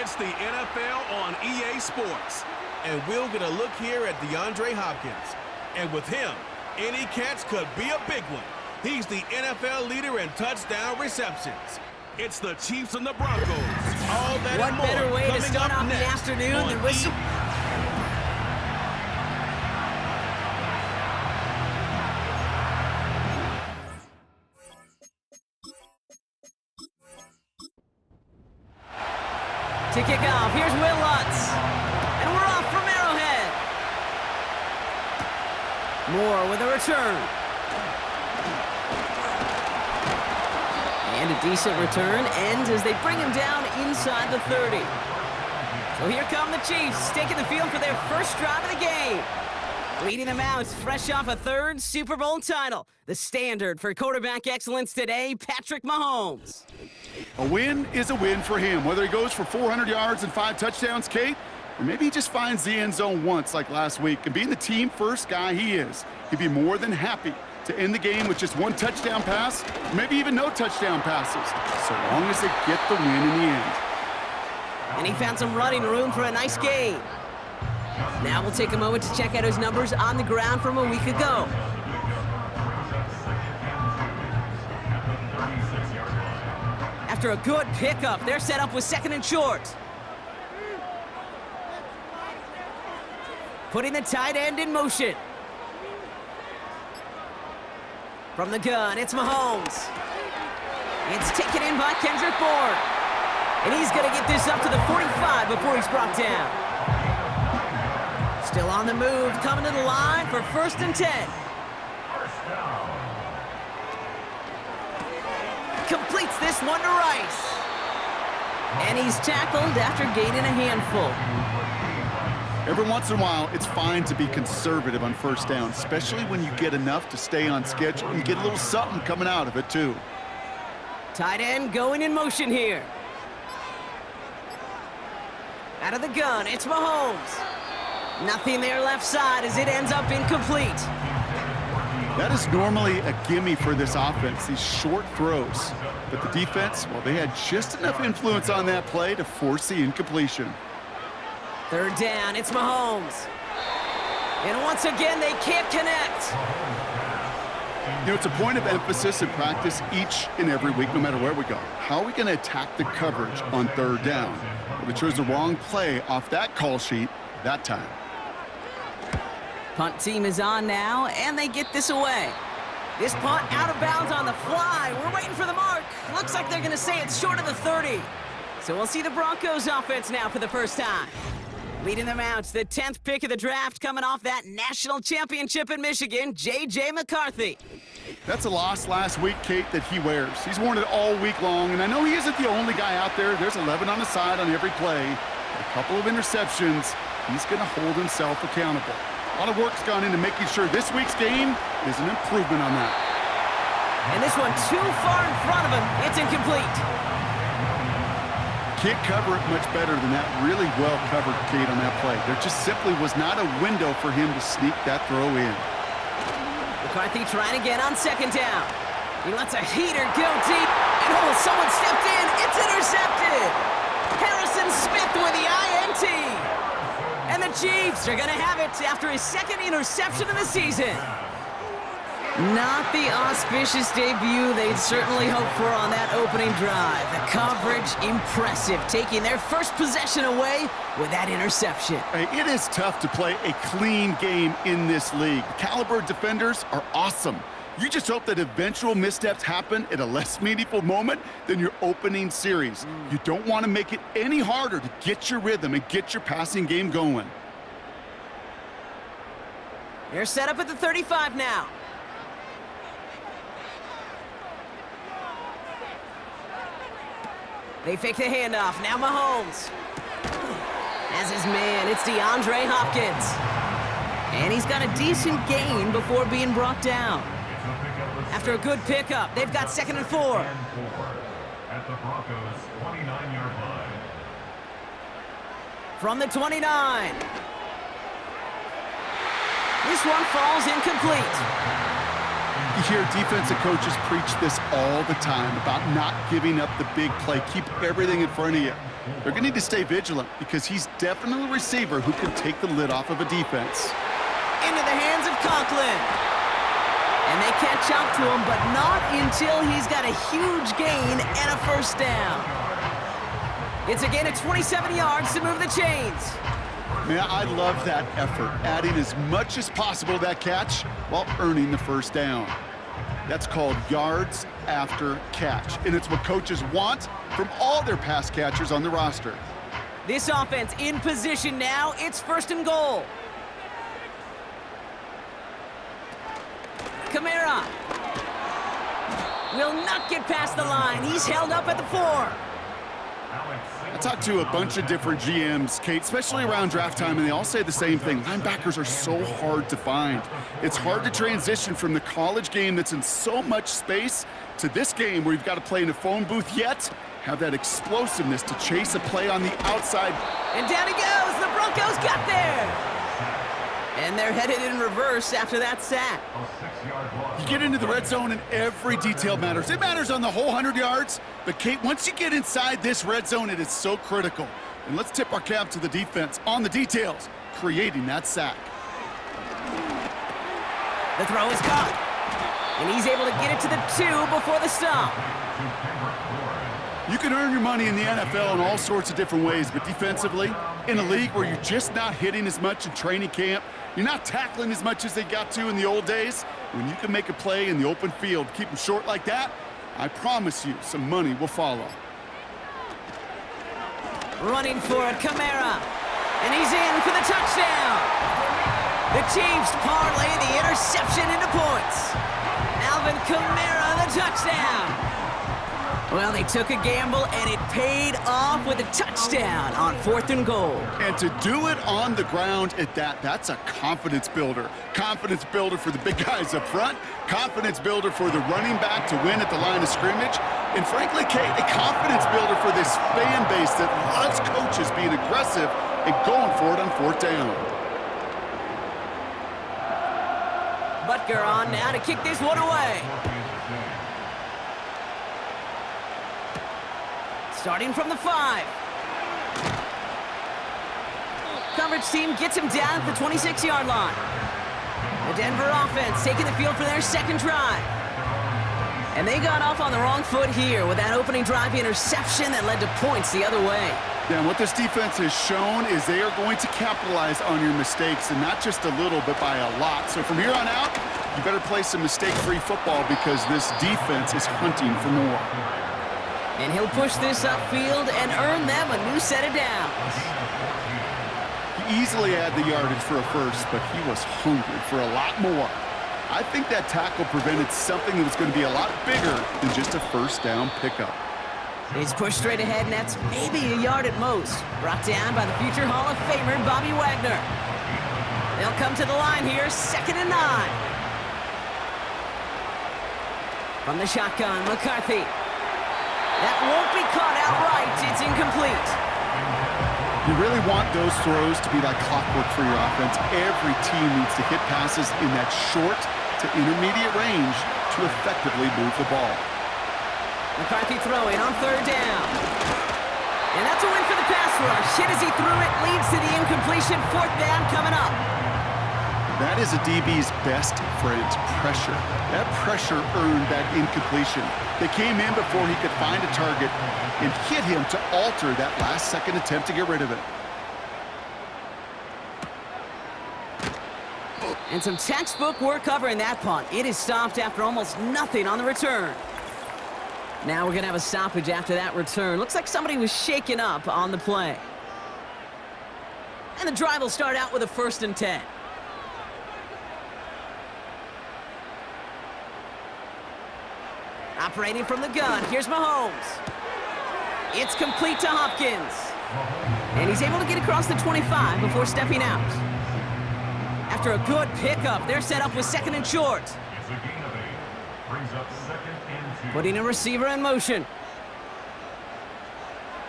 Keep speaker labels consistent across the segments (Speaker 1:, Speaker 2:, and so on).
Speaker 1: It's the NFL on EA Sports.
Speaker 2: And we'll get a look here at DeAndre Hopkins. And with him, any catch could be a big one. He's the NFL leader in touchdown receptions.
Speaker 1: It's the Chiefs and the Broncos.
Speaker 2: All that
Speaker 3: What
Speaker 2: and more
Speaker 3: better way to
Speaker 2: coming
Speaker 3: start
Speaker 2: up
Speaker 3: off the
Speaker 2: next
Speaker 3: afternoon
Speaker 2: on
Speaker 3: than with some... To kick off, here's Will Lutz. And we're off from Arrowhead. Moore with a return. And a decent return ends as they bring him down inside the 30. So here come the Chiefs, taking the field for their first drive of the game. Leading them out, fresh off a third Super Bowl title. The standard for quarterback excellence today, Patrick Mahomes.
Speaker 4: A win is a win for him, whether he goes for 400 yards and 5 touchdowns, Kate, or maybe he just finds the end zone once like last week. And being the team first guy he is, he'd be more than happy to end the game with just 1 touchdown pass, or maybe even no touchdown passes, so long as they get the win in the end.
Speaker 3: And he found some running room for a nice gain. Now we'll take a moment to check out his numbers on the ground from a week ago. After a good pickup, they're set up with 2nd and short. Putting the tight end in motion. From the gun, it's Mahomes. It's taken in by Kendrick Bourne. And he's going to get this up to the 45 before he's brought down. Still on the move, coming to the line for 1st and 10. Completes this one to Rice. And he's tackled after gaining a handful.
Speaker 4: Every once in a while, it's fine to be conservative on 1st down, especially when you get enough to stay on schedule and get a little something coming out of it, too.
Speaker 3: Tight end going in motion here. Out of the gun, it's Mahomes. Nothing there left side as it ends up incomplete.
Speaker 4: That is normally a gimme for this offense, these short throws. But the defense, well, they had just enough influence on that play to force the incompletion.
Speaker 3: 3rd down, it's Mahomes. And once again, they can't connect.
Speaker 4: You know, it's a point of emphasis in practice each and every week, no matter where we go. How are we going to attack the coverage on 3rd down? Well, they chose the wrong play off that call sheet that time.
Speaker 3: Punt team is on now, and they get this away. This punt out of bounds on the fly. We're waiting for the mark. Looks like they're going to say it's short of the 30. So we'll see the Broncos offense now for the first time. Leading them out, the 10th pick of the draft, coming off that national championship in Michigan, J.J. McCarthy.
Speaker 4: That's a loss last week, Kate, that he wears. He's worn it all week long, and I know he isn't the only guy out there. There's 11 on the side on every play. A couple of interceptions. He's going to hold himself accountable. A lot of work's gone into making sure this week's game is an improvement on that.
Speaker 3: And this one too far in front of him. It's incomplete.
Speaker 4: Can't cover it much better than that. Really well covered, Kate, on that play. There just simply was not a window for him to sneak that throw in.
Speaker 3: McCarthy trying again on 2nd down. He lets a heater go deep. And oh, someone stepped in. It's intercepted. Harrison Smith with the INT. And the Chiefs are going to have it after his 2nd interception of the season. Not the auspicious debut they'd certainly hoped for on that opening drive. The coverage, impressive, taking their first possession away with that interception.
Speaker 4: Hey, it is tough to play a clean game in this league. The caliber of defenders are awesome. You just hope that eventual missteps happen at a less meaningful moment than your opening series. You don't want to make it any harder to get your rhythm and get your passing game going.
Speaker 3: They're set up at the 35 now. They fake the handoff. Now Mahomes. As his man, it's DeAndre Hopkins. And he's got a decent gain before being brought down. After a good pickup, they've got 2nd and 4.
Speaker 5: At the Broncos' 29-yard line.
Speaker 3: From the 29. This one falls incomplete.
Speaker 4: You hear defensive coaches preach this all the time about not giving up the big play. Keep everything in front of you. They're going to need to stay vigilant because he's definitely a receiver who can take the lid off of a defense.
Speaker 3: Into the hands of Conklin. And they catch up to him, but not until he's got a huge gain and a first down. It's a gain of 27 yards to move the chains.
Speaker 4: Man, I love that effort, adding as much as possible to that catch while earning the first down. That's called yards after catch, and it's what coaches want from all their pass catchers on the roster.
Speaker 3: This offense in position now. It's 1st and goal. Kamara will not get past the line. He's held up at the 4.
Speaker 4: I talked to a bunch of different GMs, Kate, especially around draft time, and they all say the same thing. Linebackers are so hard to find. It's hard to transition from the college game that's in so much space to this game where you've got to play in a phone booth, yet have that explosiveness to chase a play on the outside.
Speaker 3: And down he goes. The Broncos got there. And they're headed in reverse after that sack.
Speaker 4: You get into the red zone and every detail matters. It matters on the whole 100 yards. But, Kate, once you get inside this red zone, it is so critical. And let's tip our cap to the defense on the details, creating that sack.
Speaker 3: The throw is caught. And he's able to get it to the 2 before the stop.
Speaker 4: You can earn your money in the NFL in all sorts of different ways, but defensively, in a league where you're just not hitting as much in training camp, you're not tackling as much as they got to in the old days, when you can make a play in the open field, keep them short like that, I promise you some money will follow.
Speaker 3: Running for it, Kamara. And he's in for the touchdown. The Chiefs parlay the interception into points. Alvin Kamara, the touchdown. Well, they took a gamble, and it paid off with a touchdown on 4th and goal.
Speaker 4: And to do it on the ground at that, that's a confidence builder. Confidence builder for the big guys up front, confidence builder for the running back to win at the line of scrimmage, and frankly, Kate, a confidence builder for this fan base that loves coaches being aggressive and going for it on 4th down.
Speaker 3: Butker on now to kick this one away. Starting from the 5. Coverage team gets him down at the 26-yard line. The Denver offense taking the field for their second drive. And they got off on the wrong foot here with that opening drive interception that led to points the other way.
Speaker 4: Yeah, and what this defense has shown is they are going to capitalize on your mistakes, and not just a little, but by a lot. So from here on out, you better play some mistake-free football because this defense is hunting for more.
Speaker 3: And he'll push this upfield and earn them a new set of downs.
Speaker 4: He easily had the yardage for a first, but he was hungry for a lot more. I think that tackle prevented something that was going to be a lot bigger than just a first down pickup.
Speaker 3: He's pushed straight ahead, and that's maybe a yard at most. Brought down by the future Hall of Famer, Bobby Wagner. They'll come to the line here, 2nd and 9. From the shotgun, McCarthy. That won't be caught outright. It's incomplete.
Speaker 4: You really want those throws to be like clockwork for your offense. Every team needs to hit passes in that short to intermediate range to effectively move the ball.
Speaker 3: McCarthy throwing on 3rd down. And that's a win for the pass rush. Hit as he threw it, leads to the incompletion. 4th down coming up.
Speaker 4: That is a DB's best friend, pressure. That pressure earned that incompletion. They came in before he could find a target and hit him to alter that last-second attempt to get rid of it.
Speaker 3: And some textbook work covering that punt. It is stopped after almost nothing on the return. Now we're going to have a stoppage after that return. Looks like somebody was shaken up on the play. And the drive will start out with a 1st and 10. Operating from the gun, here's Mahomes. It's complete to Hopkins. And he's able to get across the 25 before stepping out. After a good pickup, they're set up with 2nd and short.
Speaker 5: It's a gain of 8. Brings up 2nd and 2.
Speaker 3: Putting a receiver in motion.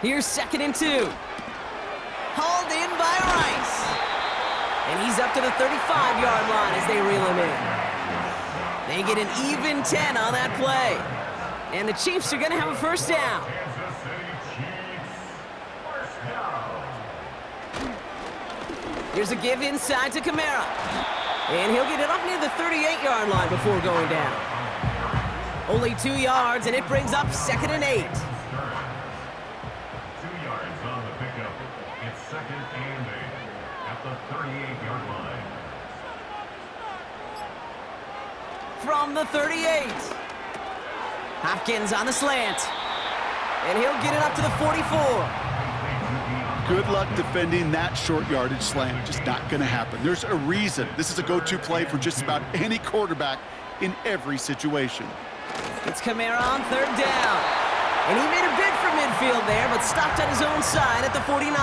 Speaker 3: Here's 2nd and 2. Hauled in by Rice. And he's up to the 35-yard line as they reel him in. They get an even 10 on that play. And the Chiefs are going to have a first down.
Speaker 5: Kansas City Chiefs, first down.
Speaker 3: Here's a give inside to Kamara. And he'll get it up near the 38-yard line before going down. Only 2 yards, and it brings up 2nd and 8.
Speaker 5: 2 yards on the pickup. It's 2nd and 8 at the 38-yard line.
Speaker 3: From the 38. Hopkins on the slant. And he'll get it up to the 44.
Speaker 4: Good luck defending that short yardage slant. Just not going to happen. There's a reason. This is a go-to play for just about any quarterback in every situation.
Speaker 3: It's Kamara on 3rd down. And he made a bid for midfield there, but stopped on his own side at the 49.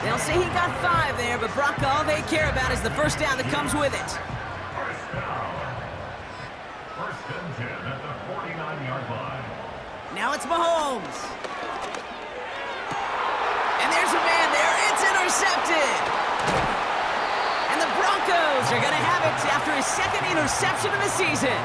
Speaker 3: They'll say he got 5 there, but Brock, all they care about is the first down that comes with it.
Speaker 5: First down. 1st and 10 at the 49-yard line.
Speaker 3: Now it's Mahomes. And there's a man there. It's intercepted. And the Broncos are going to have it after his 2nd interception of the season.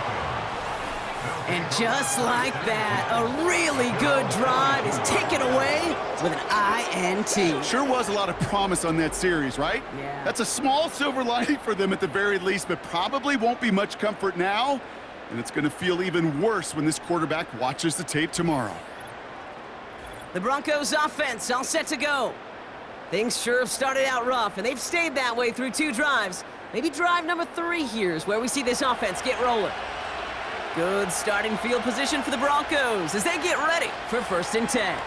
Speaker 3: And just like that, a really good drive is taken away with an INT.
Speaker 4: Sure was a lot of promise on that series, right?
Speaker 3: Yeah.
Speaker 4: That's a small silver lining for them at the very least, but probably won't be much comfort now. And it's going to feel even worse when this quarterback watches the tape tomorrow.
Speaker 3: The Broncos offense all set to go. Things sure have started out rough, and they've stayed that way through 2 drives. Maybe drive number 3 here is where we see this offense get rolling. Good starting field position for the Broncos as they get ready for 1st and 10.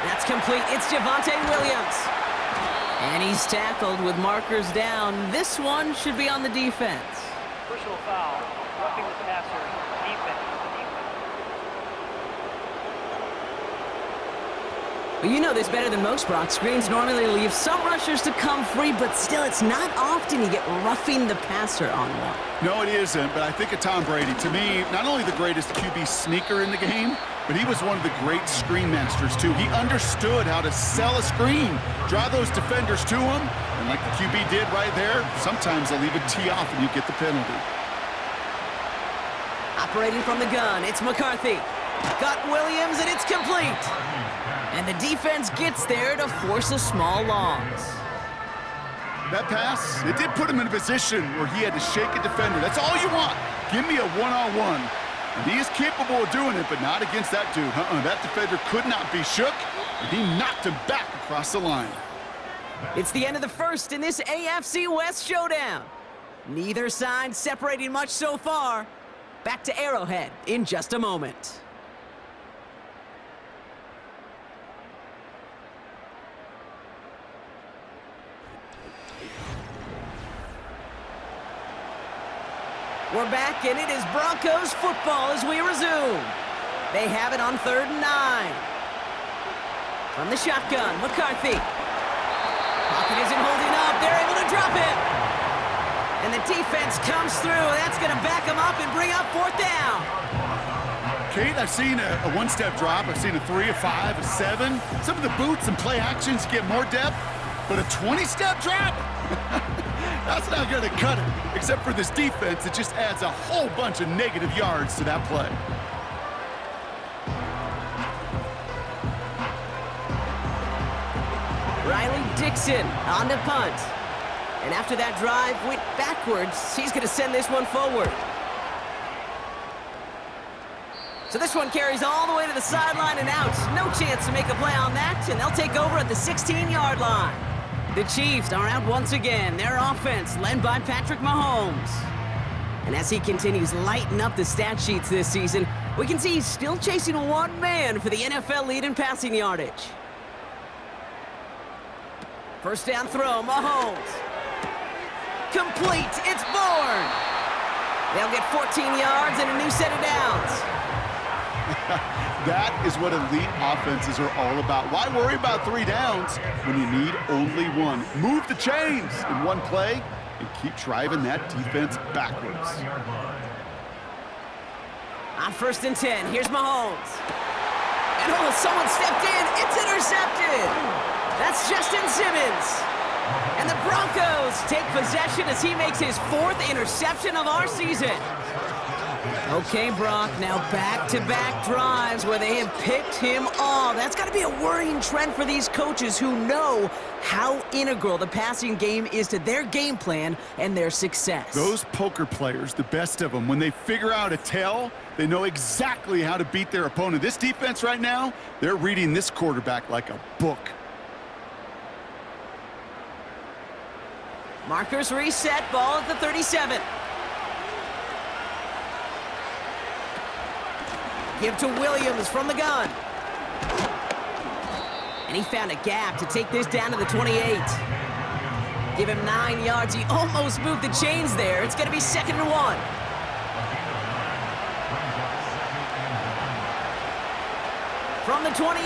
Speaker 3: That's complete. It's Javonte Williams. And he's tackled with markers down. This one should be on the defense.
Speaker 6: Personal foul, roughing the passer, defense.
Speaker 3: Well, you know this better than most, Brock. Screens normally leave some rushers to come free, but still, it's not often you get roughing the passer on one.
Speaker 4: No, it isn't, but I think of Tom Brady. To me, not only the greatest QB sneaker in the game, but he was one of the great screen masters, too. He understood how to sell a screen, draw those defenders to him, and like the QB did right there, sometimes they'll leave a tee off and you get the penalty.
Speaker 3: Operating from the gun, it's McCarthy. Got Williams, and it's complete. And the defense gets there to force a small loss.
Speaker 4: That pass, it did put him in a position where he had to shake a defender. That's all you want. Give me a one-on-one. And he is capable of doing it, but not against that dude. That defender could not be shook, and he knocked him back across the line.
Speaker 3: It's the end of the first in this AFC West showdown. Neither side separating much so far. Back to Arrowhead in just a moment. We're back, and it is Broncos football as we resume. They have it on 3rd and 9. From the shotgun, McCarthy. Pocket isn't holding up. They're able to drop it. And the defense comes through. That's going to back them up and bring up 4th down.
Speaker 4: Kate, I've seen a one-step drop. I've seen a 3, a 5, a 7. Some of the boots and play actions get more depth, but a 20-step drop? That's not going to cut it. Except for this defense, it just adds a whole bunch of negative yards to that play.
Speaker 3: Riley Dixon on the punt. And after that drive went backwards, he's going to send this one forward. So this one carries all the way to the sideline and out. No chance to make a play on that, and they'll take over at the 16-yard line. The Chiefs are out once again. Their offense led by Patrick Mahomes. And as he continues lighting up the stat sheets this season, we can see he's still chasing one man for the NFL lead in passing yardage. First down throw, Mahomes. Complete, it's Bourne. They'll get 14 yards and a new set of downs.
Speaker 4: That is what elite offenses are all about. Why worry about 3 downs when you need only 1? Move the chains in one play and keep driving that defense backwards.
Speaker 3: On 1st and 10, here's Mahomes. And someone stepped in. It's intercepted. That's Justin Simmons. And the Broncos take possession as he makes his 4th interception of our season. Okay, Brock, now back-to-back drives where they have picked him off. That's got to be a worrying trend for these coaches who know how integral the passing game is to their game plan and their success.
Speaker 4: Those poker players, the best of them, when they figure out a tell, they know exactly how to beat their opponent. This defense right now, they're reading this quarterback like a book.
Speaker 3: Markers reset, ball at the 37. Give to Williams from the gun. And he found a gap to take this down to the 28. Give him 9 yards. He almost moved the chains there. It's going to be 2nd and 1. From the 28.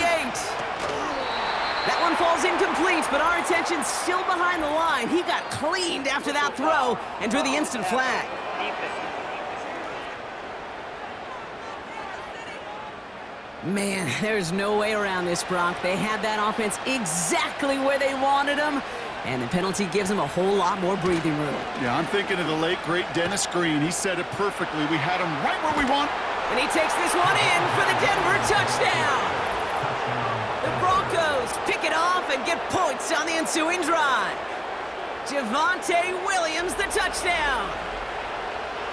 Speaker 3: That one falls incomplete, but our attention's still behind the line. He got cleaned after that throw and drew the instant flag. Man, there's no way around this, Brock. They had that offense exactly where they wanted them, and the penalty gives them a whole lot more breathing room.
Speaker 4: Yeah, I'm thinking of the late, great Dennis Green. He said it perfectly. We had him right where we want.
Speaker 3: And he takes this one in for the Denver touchdown. The Broncos pick it off and get points on the ensuing drive. Javonte Williams, the touchdown.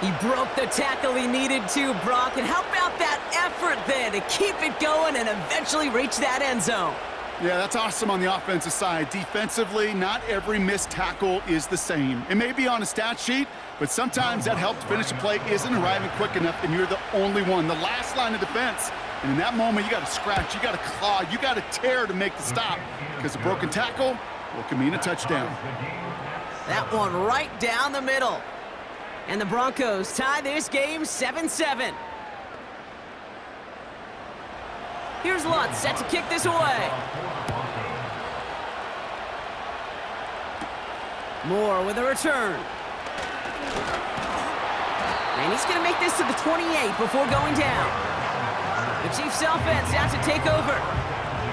Speaker 3: He broke the tackle he needed to, Brock. And how about that effort then to keep it going and eventually reach that end zone?
Speaker 4: Yeah, that's awesome on the offensive side. Defensively, not every missed tackle is the same. It may be on a stat sheet, but sometimes that help to finish a play isn't arriving quick enough, and you're the only one, the last line of defense. And in that moment, you got to scratch, you got to claw, you got to tear to make the stop, because a broken tackle, well, can mean a touchdown.
Speaker 3: That one right down the middle. And the Broncos tie this game 7-7. Here's Lutz set to kick this away. Moore with a return. And he's going to make this to the 28 before going down. The Chiefs offense out to take over.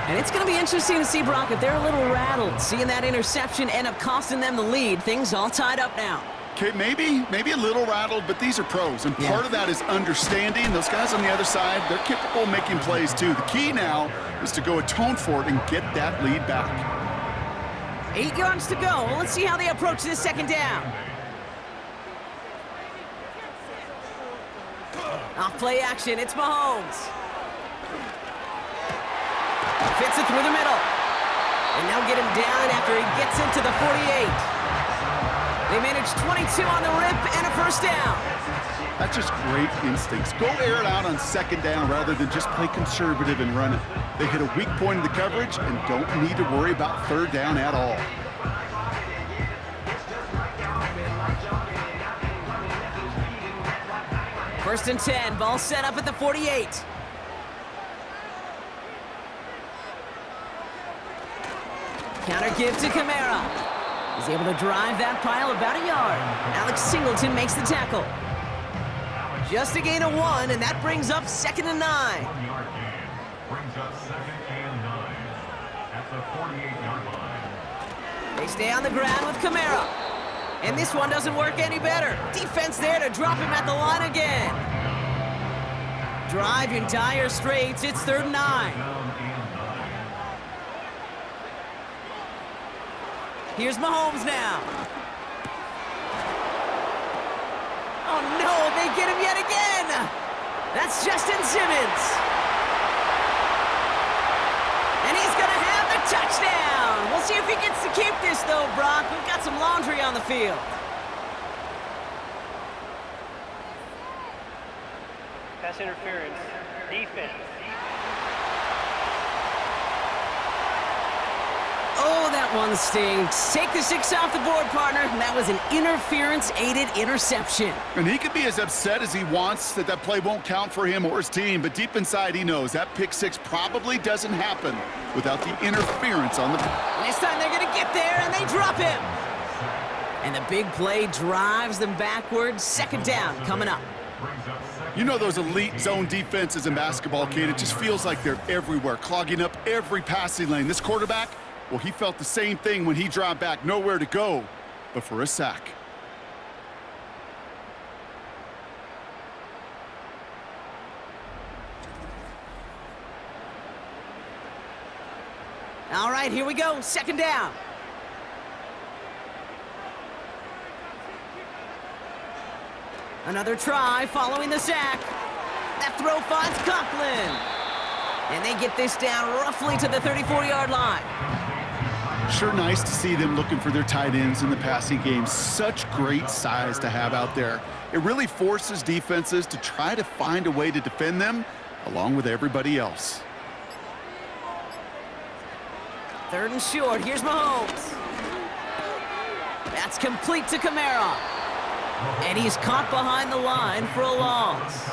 Speaker 3: And it's going to be interesting to see, Brock, if they're a little rattled. Seeing that interception end up costing them the lead. Things all tied up now.
Speaker 4: Okay, maybe a little rattled, but these are pros, and part of that is understanding. Those guys on the other side, they're capable of making plays too. The key now is to go atone for it and get that lead back.
Speaker 3: 8 yards to go. Let's see how they approach this second down. Off play action, it's Mahomes. Fits it through the middle. And they'll get him down after he gets into the 48. They managed 22 on the rip and a first down.
Speaker 4: That's just great instincts. Go air it out on second down rather than just play conservative and run it. They hit a weak point in the coverage and don't need to worry about third down at all.
Speaker 3: First and 10, ball set up at the 48. Counter give to Kamara. He's able to drive that pile about a yard. Alex Singleton makes the tackle. Just a gain of 1, and that brings up 2nd and 9.
Speaker 5: 1-yard gain brings up 2nd and 9 at the 48-yard line.
Speaker 3: They stay on the ground with Kamara. And this one doesn't work any better. Defense there to drop him at the line again. Drive in dire straits. It's 3rd and 9. Here's Mahomes now. Oh, no, they get him yet again. That's Justin Simmons. And he's going to have the touchdown. We'll see if he gets to keep this, though, Brock. We've got some laundry on the field.
Speaker 6: Pass interference. Defense.
Speaker 3: Oh, that one stinks. Take the 6 off the board, partner. That was an interference-aided interception.
Speaker 4: And he could be as upset as he wants that that play won't count for him or his team, but deep inside he knows that pick 6 probably doesn't happen without the interference on the...
Speaker 3: This time they're going to get there, and they drop him. And the big play drives them backwards. 2nd down coming up.
Speaker 4: You know those elite zone defenses in basketball, Kate. It just feels like they're everywhere, clogging up every passing lane. This quarterback, Well, he felt the same thing when he dropped back, nowhere to go but for a sack.
Speaker 3: All right, here we go. Second down. Another try following the sack. That throw finds Conklin. And they get this down roughly to the 34-yard line.
Speaker 4: Sure nice to see them looking for their tight ends in the passing game. Such great size to have out there. It really forces defenses to try to find a way to defend them along with everybody else.
Speaker 3: Third and short. Here's Mahomes. That's complete to Kamara. And he's caught behind the line for a loss.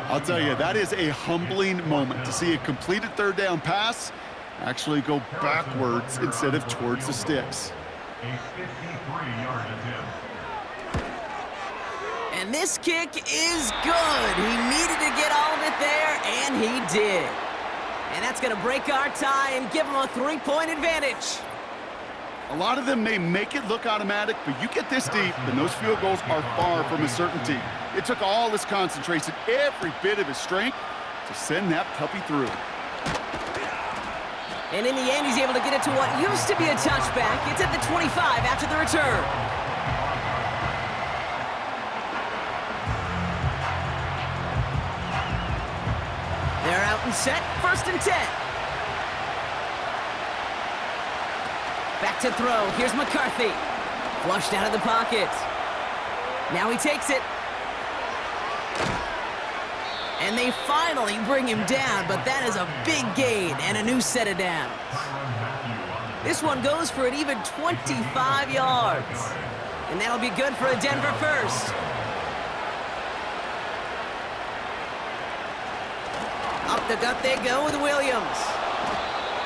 Speaker 4: I'll tell you, that is a humbling moment to see a completed third down pass actually go backwards instead of towards the sticks.
Speaker 5: A 53-yard attempt.
Speaker 3: And this kick is good. He needed to get all of it there, and he did. And that's going to break our tie and give him a 3-point advantage.
Speaker 4: A lot of them may make it look automatic, but you get this deep, and those field goals are far from a certainty. It took all his concentration, every bit of his strength, to send that puppy through.
Speaker 3: And in the end, he's able to get it to what used to be a touchback. It's at the 25 after the return. They're out and set, 1st and 10. Back to throw. Here's McCarthy. Flushed out of the pocket. Now he takes it. And they finally bring him down, but that is a big gain and a new set of downs. This one goes for an even 25 yards. And that'll be good for a Denver first. Up the gut they go with Williams.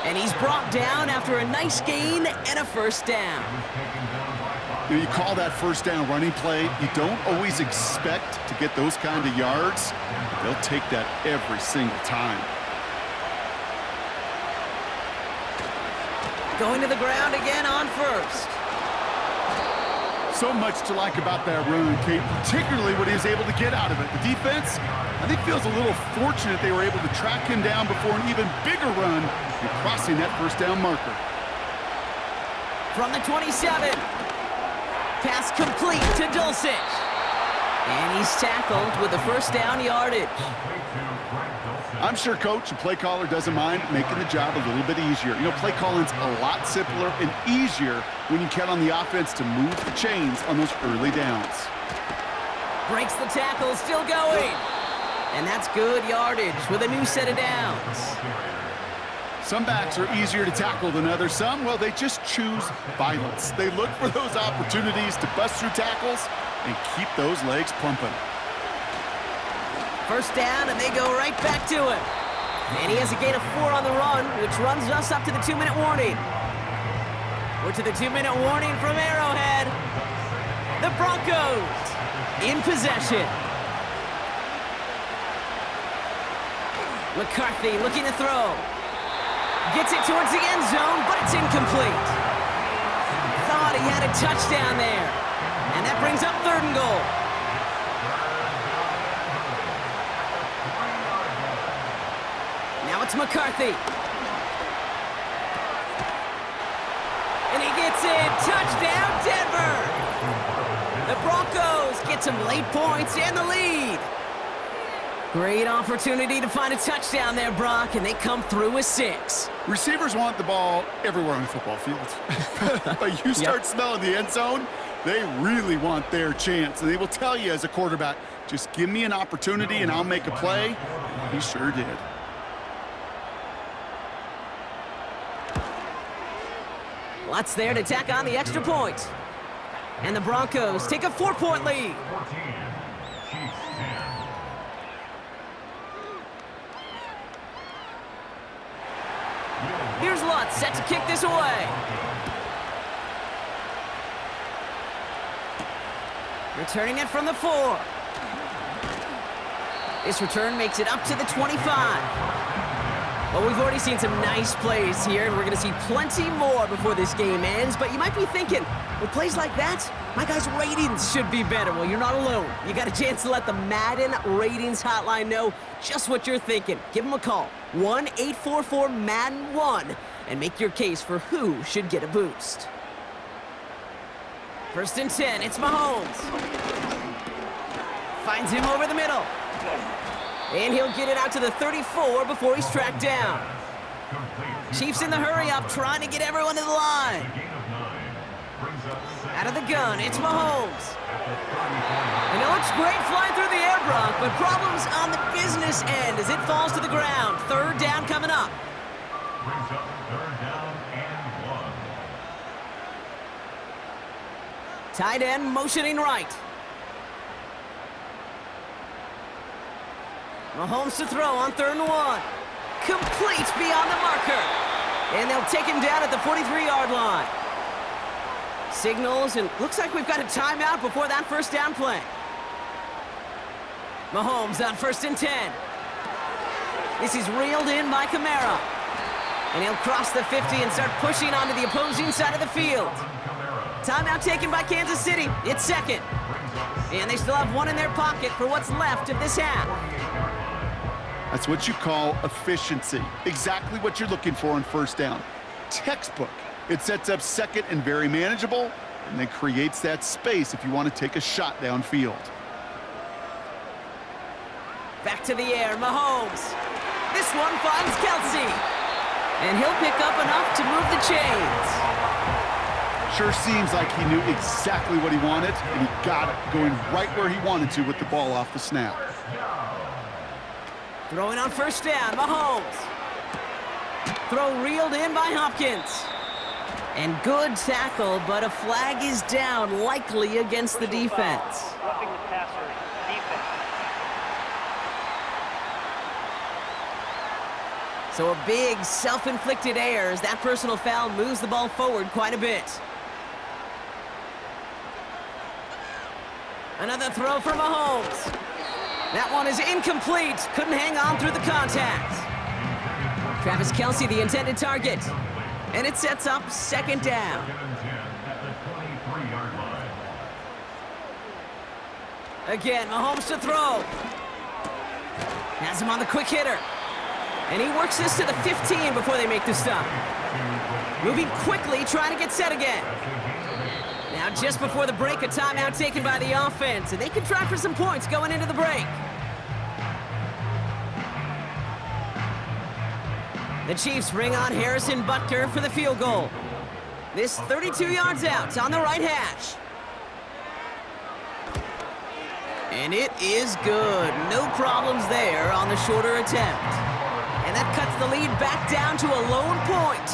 Speaker 3: And he's brought down after a nice gain and a first down.
Speaker 4: You call that first down running play, you don't always expect to get those kind of yards. They'll take that every single time.
Speaker 3: Going to the ground again on first.
Speaker 4: So much to like about that run, Kate, particularly what he was able to get out of it. The defense, I think, feels a little fortunate they were able to track him down before an even bigger run and crossing that first down marker.
Speaker 3: From the 27. Pass complete to Dulcich. And he's tackled with the first down yardage.
Speaker 4: I'm sure coach and play caller doesn't mind making the job a little bit easier. You know, play calling's a lot simpler and easier when you count on the offense to move the chains on those early downs.
Speaker 3: Breaks the tackle, still going. And that's good yardage with a new set of downs.
Speaker 4: Some backs are easier to tackle than others. Some, well, they just choose violence. They look for those opportunities to bust through tackles and keep those legs pumping.
Speaker 3: First down, and they go right back to him. And he has a gain of 4 on the run, which runs us up to the 2-minute warning. We're to the 2-minute warning from Arrowhead. The Broncos in possession. McCarthy looking to throw. Gets it towards the end zone, but it's incomplete. Thought he had a touchdown there. And that brings up 3rd and goal. Now it's McCarthy. And he gets it. Touchdown, Denver. The Broncos get some late points and the lead. Great opportunity to find a touchdown there, Brock, and they come through with 6.
Speaker 4: Receivers want the ball everywhere on the football field. But you start smelling the end zone, they really want their chance. And they will tell you as a quarterback, just give me an opportunity and I'll make a play. And he sure did.
Speaker 3: Lots there to tack on the extra point. And the Broncos take a 4-point lead.
Speaker 5: 14, Chiefs 10.
Speaker 3: Here's Lutz set to kick this away. Returning it from the 4. This return makes it up to the 25. Well, we've already seen some nice plays here, and we're going to see plenty more before this game ends. But you might be thinking, with plays like that, my guys' ratings should be better. Well, you're not alone. You got a chance to let the Madden Ratings Hotline know just what you're thinking. Give them a call, 1-844-MADDEN-1, and make your case for who should get a boost. 1st and 10, it's Mahomes. Finds him over the middle. And he'll get it out to the 34 before he's tracked down. Chiefs in the hurry-up, trying to get everyone to the line. Out of the gun, it's Mahomes. And it looks great flying through the air, Brock, but problems on the business end as it falls to the ground. 3rd down coming up.
Speaker 5: Brings up 3rd down and 1.
Speaker 3: Tight end motioning right. Mahomes to throw on 3rd and 1. Complete beyond the marker. And they'll take him down at the 43-yard line. Signals, and looks like we've got a timeout before that 1st down play. Mahomes on 1st and 10. This is reeled in by Kamara. And he'll cross the 50 and start pushing onto the opposing side of the field. Timeout taken by Kansas City. It's 2nd. And they still have one in their pocket for what's left of this half.
Speaker 4: That's what you call efficiency. Exactly what you're looking for on 1st down. Textbook. It sets up 2nd and very manageable, and then creates that space if you want to take a shot downfield.
Speaker 3: Back to the air, Mahomes. This one finds Kelsey. And he'll pick up enough to move the chains.
Speaker 4: Sure seems like he knew exactly what he wanted, and he got it, going right where he wanted to with the ball off the snap.
Speaker 3: Throwing on 1st down, Mahomes. Throw reeled in by Hopkins. And good tackle, but a flag is down, likely against the defense.
Speaker 6: Roughing the passer, defense.
Speaker 3: So a big self-inflicted error as that personal foul moves the ball forward quite a bit. Another throw for Mahomes. That one is incomplete. Couldn't hang on through the contact. Travis Kelce, the intended target. And it sets up 2nd down. Again, Mahomes to throw. Has him on the quick hitter. And he works this to the 15 before they make the stop. Moving quickly, trying to get set again. Now just before the break, a timeout taken by the offense. And they can try for some points going into the break. The Chiefs bring on Harrison Butker for the field goal. This 32 yards out on the right hash. And it is good. No problems there on the shorter attempt. And that cuts the lead back down to a lone point.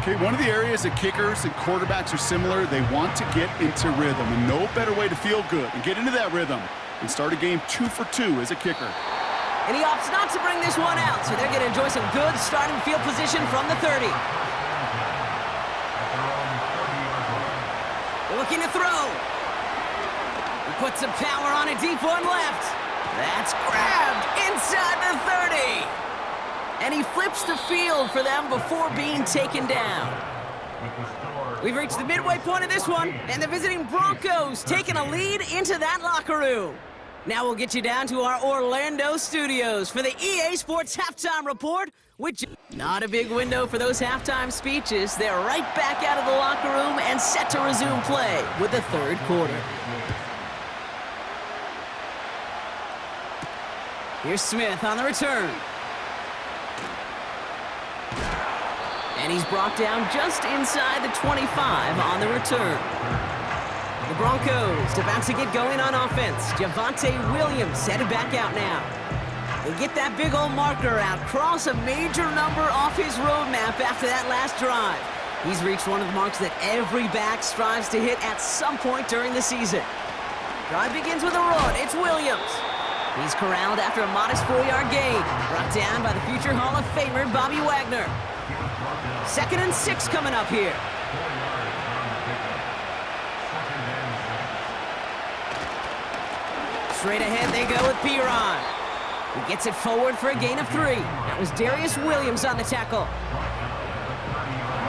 Speaker 4: Okay, one of the areas that kickers and quarterbacks are similar, they want to get into rhythm. And no better way to feel good and get into that rhythm and start a game 2 for 2 as a kicker.
Speaker 3: And he opts not to bring this one out, so they're going to enjoy some good starting field position from the 30. Looking to throw. He puts some power on a deep one left. That's grabbed inside the 30. And he flips the field for them before being taken down. We've reached the midway point of this one, and the visiting Broncos taking a lead into that locker room. Now we'll get you down to our Orlando studios for the EA Sports Halftime Report, which not a big window for those halftime speeches. They're right back out of the locker room and set to resume play with the 3rd quarter. Here's Smith on the return. And he's brought down just inside the 25 on the return. The Broncos about to get going on offense. Javonte Williams headed back out now. They get that big old marker out, cross a major number off his roadmap after that last drive. He's reached one of the marks that every back strives to hit at some point during the season. Drive begins with a run. It's Williams. He's corralled after a modest 4-yard gain, brought down by the future Hall of Famer Bobby Wagner. 2nd and 6 coming up here. Straight ahead they go with Piron. He gets it forward for a gain of 3. Now That was Darius Williams on the tackle.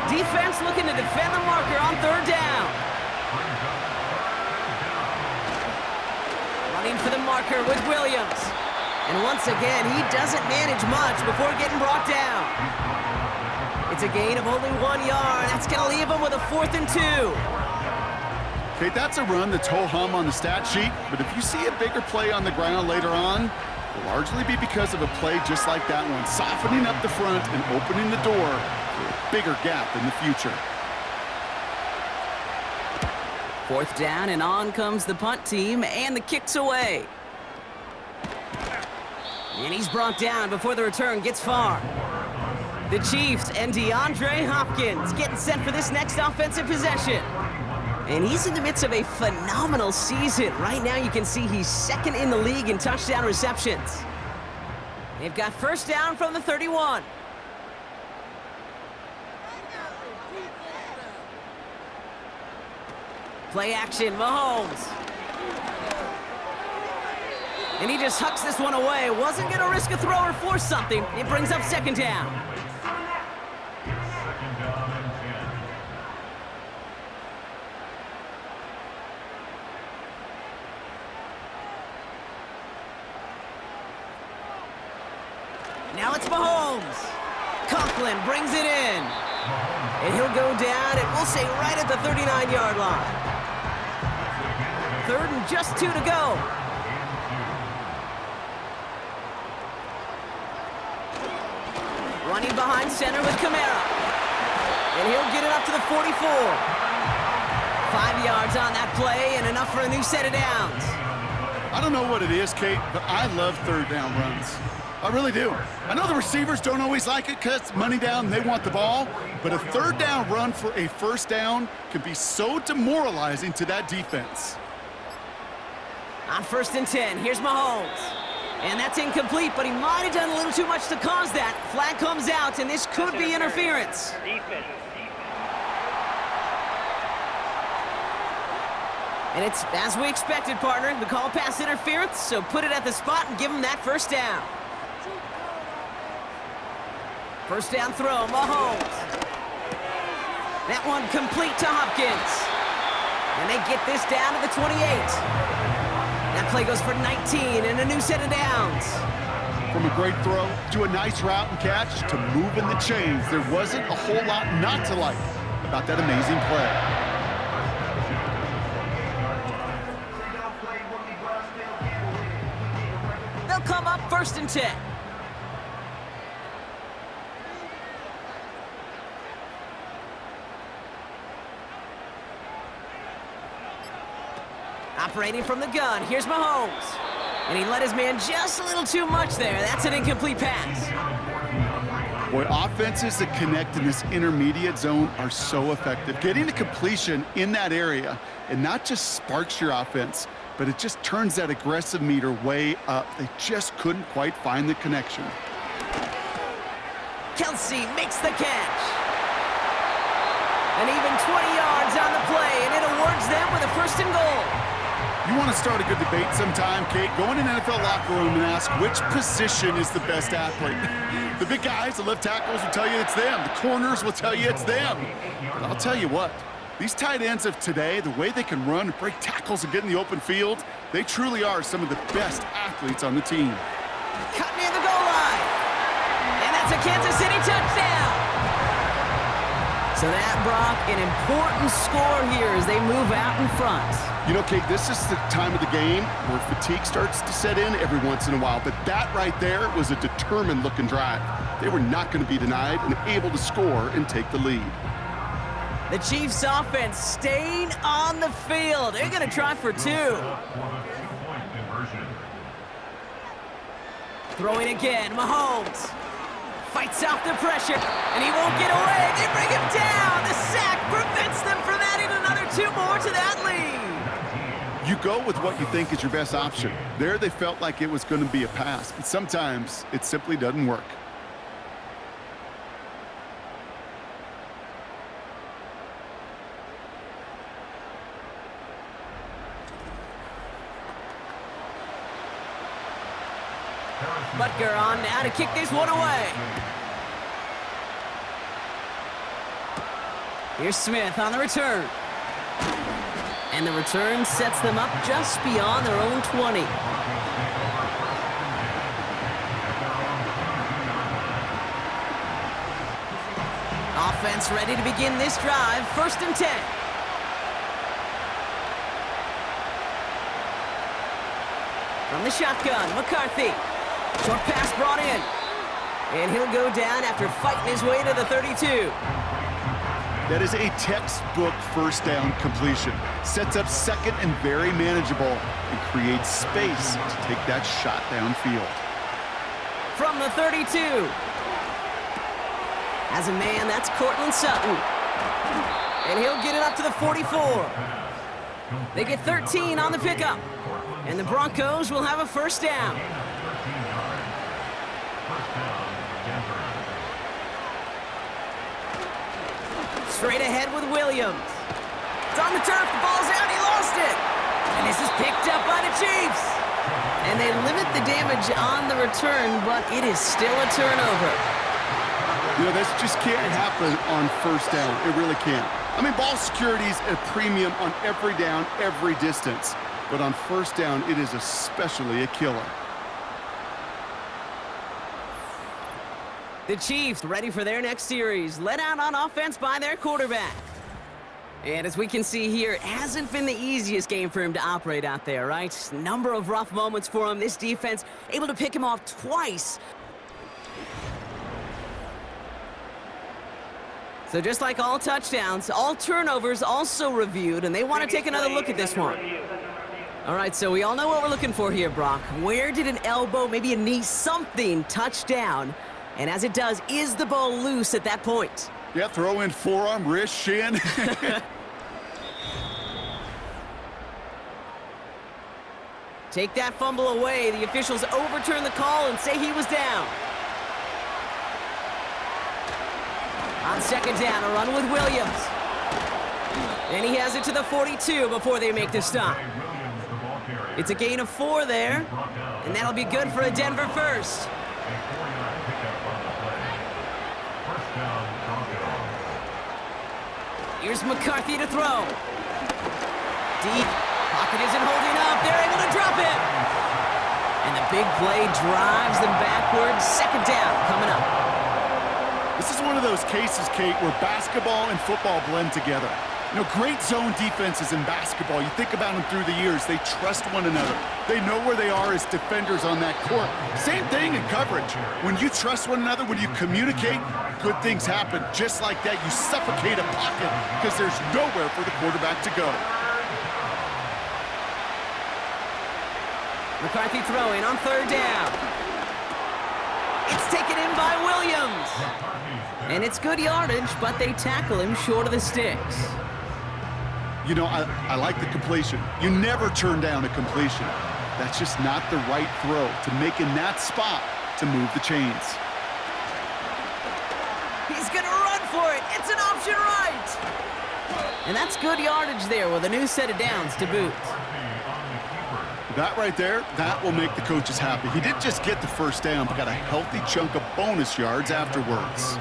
Speaker 3: Defense looking to defend the marker on third down. Running for the marker with Williams. And once again, he doesn't manage much before getting brought down. It's a gain of only 1 yard. That's going to leave him with a 4th and 2.
Speaker 4: Okay, that's a run that's ho-hum on the stat sheet, but if you see a bigger play on the ground later on, it'll largely be because of a play just like that one, softening up the front and opening the door for a bigger gap in the future.
Speaker 3: 4th down, and on comes the punt team, and the kick's away. And he's brought down before the return gets far. The Chiefs and DeAndre Hopkins getting set for this next offensive possession. And he's in the midst of a phenomenal season. Right now you can see he's 2nd in the league in touchdown receptions. They've got 1st down from the 31. Play action, Mahomes. And he just hucks this one away. Wasn't going to risk a throw or force something. It brings up 2nd down.
Speaker 5: 2nd down and 10.
Speaker 3: Now it's Mahomes. Conklin brings it in. And he'll go down, and we'll say right at the 39-yard line. 3rd and just 2 to go. Running behind center with Kamara. And he'll get it up to the 44. 5 yards on that play and enough for a new set of downs.
Speaker 4: I don't know what it is, Kate, but I love 3rd down runs. I really do. I know the receivers don't always like it because it's money down, they want the ball, but a 3rd down run for a 1st down can be so demoralizing to that defense.
Speaker 3: On 1st and 10, here's Mahomes. And that's incomplete, but he might have done a little too much to cause that. Flag comes out, and this could be interference.
Speaker 6: Defense.
Speaker 3: And it's as we expected, partner. The call pass interference, so put it at the spot and give him that 1st down. 1st down throw, Mahomes. That one complete to Hopkins. And they get this down to the 28. That play goes for 19 and a new set of downs.
Speaker 4: From a great throw to a nice route and catch to moving the chains, there wasn't a whole lot not to like about that amazing play.
Speaker 3: They'll come up 1st and 10. Operating from the gun, here's Mahomes. And he let his man just a little too much there. That's an incomplete pass.
Speaker 4: Boy, offenses that connect in this intermediate zone are so effective. Getting a completion in that area, and not just sparks your offense, but it just turns that aggressive meter way up. They just couldn't quite find the connection.
Speaker 3: Kelsey makes the catch. And even 20 yards on the play, and it awards them with a 1st and goal.
Speaker 4: You want to start a good debate sometime, Kate? Go in an NFL locker room and ask which position is the best athlete. The big guys, the left tackles will tell you it's them. The corners will tell you it's them. But I'll tell you what, these tight ends of today, the way they can run and break tackles and get in the open field, they truly are some of the best athletes on the team.
Speaker 3: Cut near the goal line. And that's a Kansas City touchdown. So that, Brock, an important score here as they move out in front.
Speaker 4: You know, Kate, this is the time of the game where fatigue starts to set in every once in a while, but that right there was a determined-looking drive. They were not going to be denied and able to score and take the lead.
Speaker 3: The Chiefs offense staying on the field. They're going to try for 2. Throwing again, Mahomes. Fights off the pressure, and he won't get away. They bring him down. The sack prevents them from adding another 2 more to that lead.
Speaker 4: You go with what you think is your best option. There they felt like it was going to be a pass, but sometimes it simply doesn't work.
Speaker 5: Harrison
Speaker 3: Butker on now to kick this one away. Here's Smith on the return. And the return sets them up just beyond their own 20. Offense ready to begin this drive. 1st and 10. From the shotgun, McCarthy. Short pass brought in. And he'll go down after fighting his way to the 32.
Speaker 4: That is a textbook first down completion. Sets up second and very manageable and creates space to take that shot downfield.
Speaker 3: From the 32. As a man, that's Cortland Sutton. And he'll get it up to the 44. They get 13 on the pickup. And the Broncos will have a 1st down. Straight ahead with Williams. It's on the turf, the ball's out, he lost it. And this is picked up by the Chiefs. And they limit the damage on the return, but it is still a turnover.
Speaker 4: You know, this just can't happen on 1st down. It really can't. I mean, ball security is a premium on every down, every distance. But on 1st down, it is especially a killer.
Speaker 3: The Chiefs ready for their next series, led out on offense by their quarterback. And as we can see here, it hasn't been the easiest game for him to operate out there, right? Number of rough moments for him. This defense able to pick him off twice. So just like all touchdowns, all turnovers also reviewed, and they want to take another look at this one. All right, so we all know what we're looking for here, Brock. Where did an elbow, maybe a knee, something touch down? And as it does, is the ball loose at that point?
Speaker 4: Yeah, throw in forearm, wrist, shin.
Speaker 3: Take that fumble away. The officials overturn the call and say he was down. On 2nd down, a run with Williams. And he has it to the 42 before they make the stop. It's a gain of 4 there, and that'll be good for a Denver 1st. Here's McCarthy to throw. Deep. Pocket isn't holding up. They're able to drop it. And the big play drives them backwards. 2nd down coming up.
Speaker 4: This is one of those cases, Kate, where basketball and football blend together. You know, great zone defenses in basketball. You think about them through the years. They trust one another. They know where they are as defenders on that court. Same thing in coverage. When you trust one another, when you communicate, good things happen. Just like that, you suffocate a pocket because there's nowhere for the quarterback to go.
Speaker 3: McCarthy throwing on 3rd down. It's taken in by Williams. And it's good yardage, but they tackle him short of the sticks.
Speaker 4: You know, I like the completion. You never turn down a completion. That's just not the right throw to make in that spot to move the chains.
Speaker 3: He's going to run for it. It's an option right. And that's good yardage there with a new set of downs to boot.
Speaker 4: That right there, that will make the coaches happy. He didn't just get the 1st down, but got a healthy chunk of bonus yards afterwards.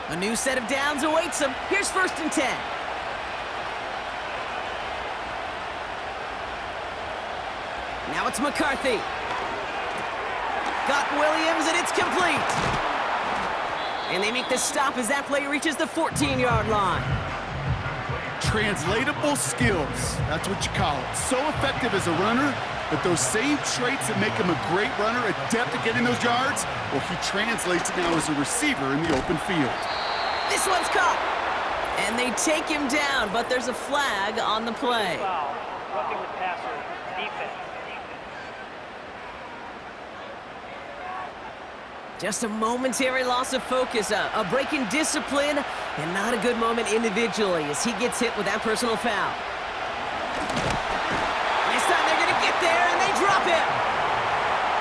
Speaker 3: A new set of downs awaits him. Here's 1st and 10. Now it's McCarthy. Got Williams, and it's complete. And they make the stop as that play reaches the 14-yard line.
Speaker 4: Translatable skills, that's what you call it. So effective as a runner, but those same traits that make him a great runner, adept at getting those yards, well, he translates it now as a receiver in the open field.
Speaker 3: This one's caught. And they take him down, but there's a flag on the play.
Speaker 6: Foul. Roughing the passer. Defense.
Speaker 3: Just a momentary loss of focus, a break in discipline, and not a good moment individually as he gets hit with that personal foul. This time they're going to get there, and they drop it.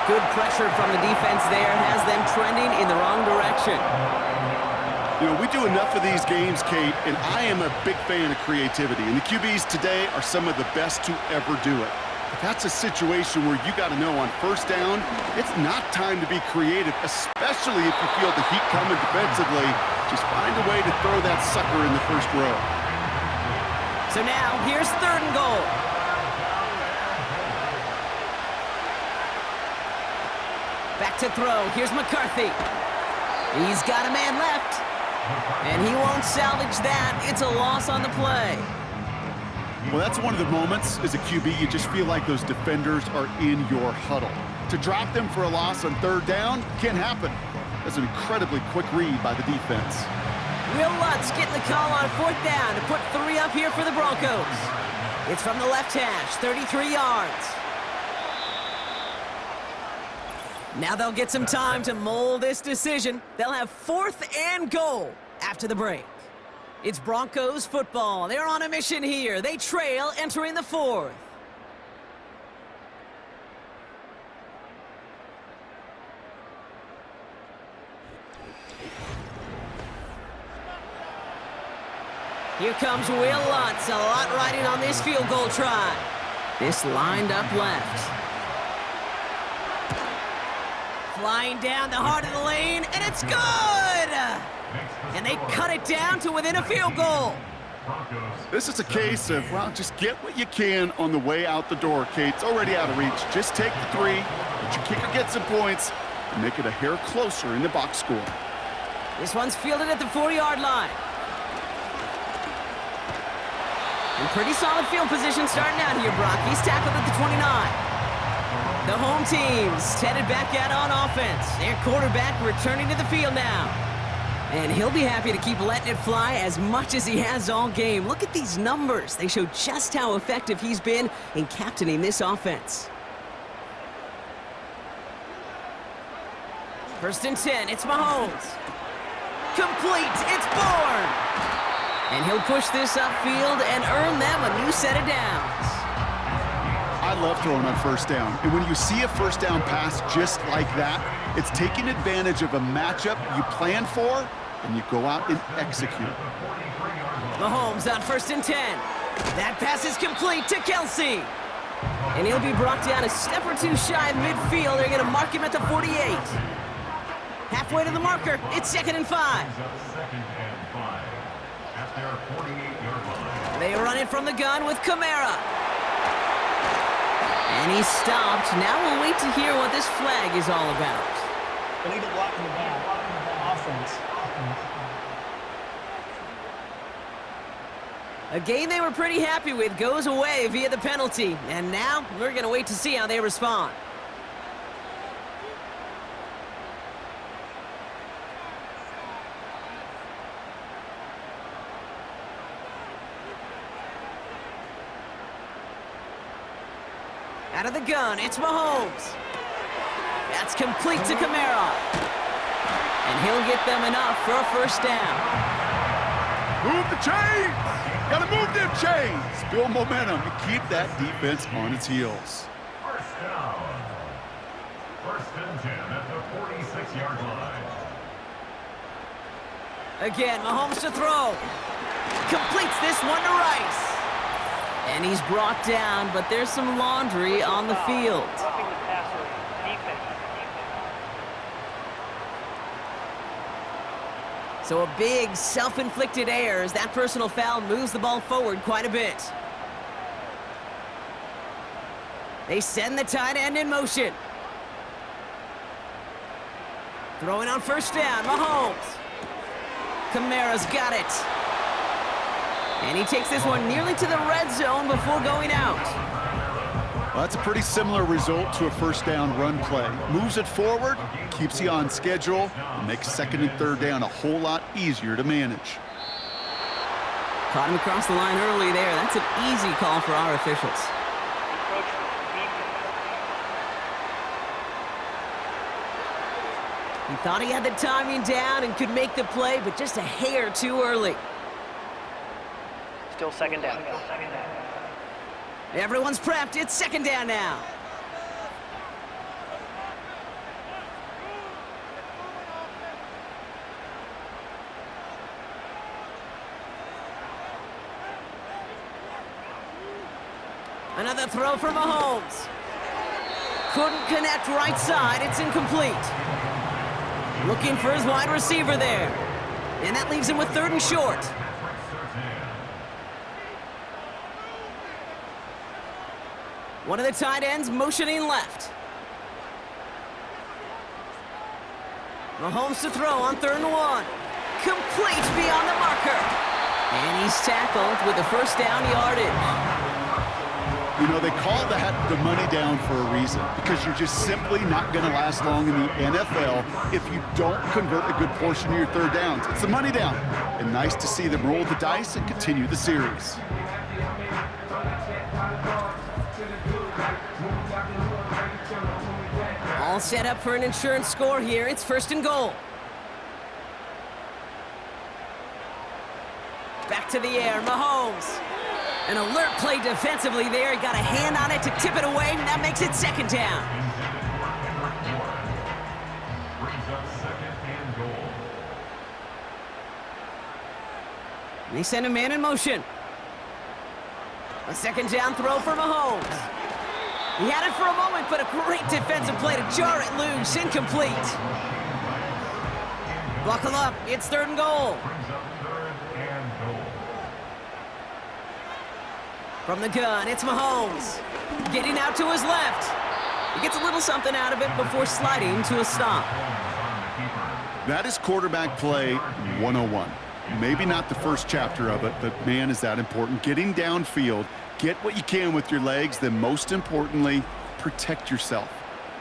Speaker 3: Good pressure from the defense there has them trending in the wrong direction.
Speaker 4: You know, we do enough of these games, Kate, and I am a big fan of creativity. And the QBs today are some of the best to ever do it. But that's a situation where you got to know on first down, it's not time to be creative, especially if you feel the heat coming defensively. Just find a way to throw that sucker in the first row.
Speaker 3: So now, here's 3rd and goal. Back to throw. Here's McCarthy. He's got a man left. And he won't salvage that. It's a loss on the play.
Speaker 4: Well, that's one of the moments as a QB, you just feel like those defenders are in your huddle. To drop them for a loss on 3rd down can't happen. That's an incredibly quick read by the defense.
Speaker 3: Will Lutz getting the call on 4th down to put 3 up here for the Broncos. It's from the left hash, 33 yards. Now they'll get some time to mold this decision. They'll have 4th and goal after the break. It's Broncos football. They're on a mission here. They trail entering the 4th. Here comes Will Lutz. A lot riding on this field goal try. This lined up left. Flying down the heart of the lane, and it's good! And they cut it down to within a field goal.
Speaker 4: This is a case of, well, just get what you can on the way out the door, Kate. It's already out of reach. Just take the 3, let your kicker get some points, and make it a hair closer in the box score.
Speaker 3: This one's fielded at the 4-yard line. In pretty solid field position starting out here, Brock. He's tackled at the 29. The home team's headed back out on offense. Their quarterback returning to the field now. And he'll be happy to keep letting it fly as much as he has all game. Look at these numbers. They show just how effective he's been in captaining this offense. 1st and 10, it's Mahomes. Complete, it's Bourne. And he'll push this upfield and earn them a new set of downs.
Speaker 4: I love throwing on 1st down. And when you see a 1st down pass just like that, it's taking advantage of a matchup you plan for, and you go out and execute.
Speaker 3: Mahomes on 1st and 10. That pass is complete to Kelsey. And he'll be brought down a step or 2 shy of midfield. They're going to mark him at the 48. Halfway to the marker, it's 2nd and 5. They run it from the gun with Kamara. And he's stopped. Now we'll wait to hear what this flag is all about.
Speaker 6: Illegal block in the back. Offense.
Speaker 3: A game they were pretty happy with goes away via the penalty. And now we're going to wait to see how they respond. Out of the gun, it's Mahomes. That's complete to Kamara. And he'll get them enough for a 1st down.
Speaker 4: Move the chains! Gotta move them chains! Build momentum and keep that defense on its heels.
Speaker 5: 1st down. 1st and 10 at the 46-yard line.
Speaker 3: Again, Mahomes to throw. Completes this one to Rice. And he's brought down, but there's some laundry on the field.
Speaker 6: Roughing the passer. Defense.
Speaker 3: So a big self-inflicted error as that personal foul moves the ball forward quite a bit. They send the tight end in motion. Throwing on 1st down, Mahomes. Kamara's got it. And he takes this one nearly to the red zone before going out.
Speaker 4: Well, that's a pretty similar result to a 1st down run play. Moves it forward, keeps you on schedule, and makes 2nd and 3rd down a whole lot easier to manage.
Speaker 3: Caught him across the line early there. That's an easy call for our officials.
Speaker 6: Approach defense.
Speaker 3: He thought he had the timing down and could make the play, but just a hair too early.
Speaker 6: Still 2nd down.
Speaker 3: Everyone's prepped. It's 2nd down now. Another throw for Mahomes. Couldn't connect right side. It's incomplete. Looking for his wide receiver there. And that leaves him with 3rd and short. One of the tight ends motioning left. Mahomes to throw on 3rd and 1. Complete beyond the marker. And he's tackled with the first down yardage.
Speaker 4: You know, they call that the money down for a reason, because you're just simply not going to last long in the NFL if you don't convert a good portion of your 3rd downs. It's the money down. And nice to see them roll the dice and continue the series.
Speaker 3: All set up for an insurance score here. It's 1st and goal. Back to the air, Mahomes. An alert play defensively there. He got a hand on it to tip it away, and that makes it 2nd down.
Speaker 5: Brings up 2nd and goal.
Speaker 3: And they send a man in motion. A 2nd down throw for Mahomes. He had it for a moment, but a great defensive play to jar it loose. Incomplete. Buckle up. It's 3rd and goal.
Speaker 5: Brings up 3rd and goal.
Speaker 3: From the gun, it's Mahomes. Getting out to his left. He gets a little something out of it before sliding to a stop.
Speaker 4: That is quarterback play 101. Maybe not the first chapter of it, but man, is that important. Getting downfield, get what you can with your legs, then most importantly, protect yourself.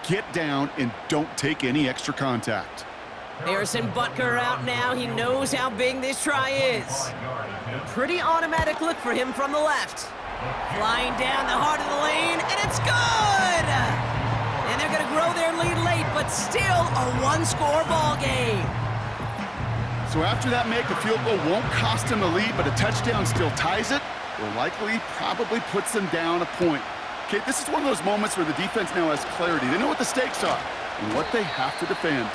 Speaker 4: Get down and don't take any extra contact.
Speaker 3: Harrison Butker out now. He knows how big this try is. A pretty automatic look for him from the left. Flying down the heart of the lane, and it's good! And they're going to grow their lead late, but still a 1-score ball game.
Speaker 4: So after that make, a field goal won't cost him a lead, but a touchdown still ties it, or likely probably puts them down a point. Okay, this is one of those moments where the defense now has clarity. They know what the stakes are and what they have to defend.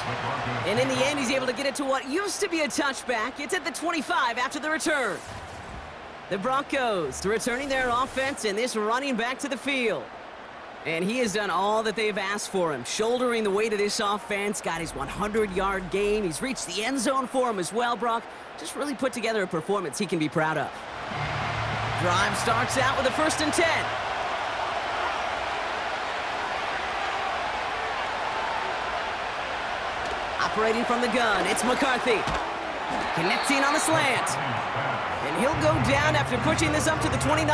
Speaker 3: And in the end, he's able to get it to what used to be a touchback. It's at the 25 after the return. The Broncos returning their offense and this running back to the field. And he has done all that they've asked for him, shouldering the weight of this offense, got his 100-yard game. He's reached the end zone for him as well, Brock. Just really put together a performance he can be proud of. Drive starts out with a 1st and 10. Operating from the gun, it's McCarthy. Connecting on the slant. And he'll go down after pushing this up to the 29.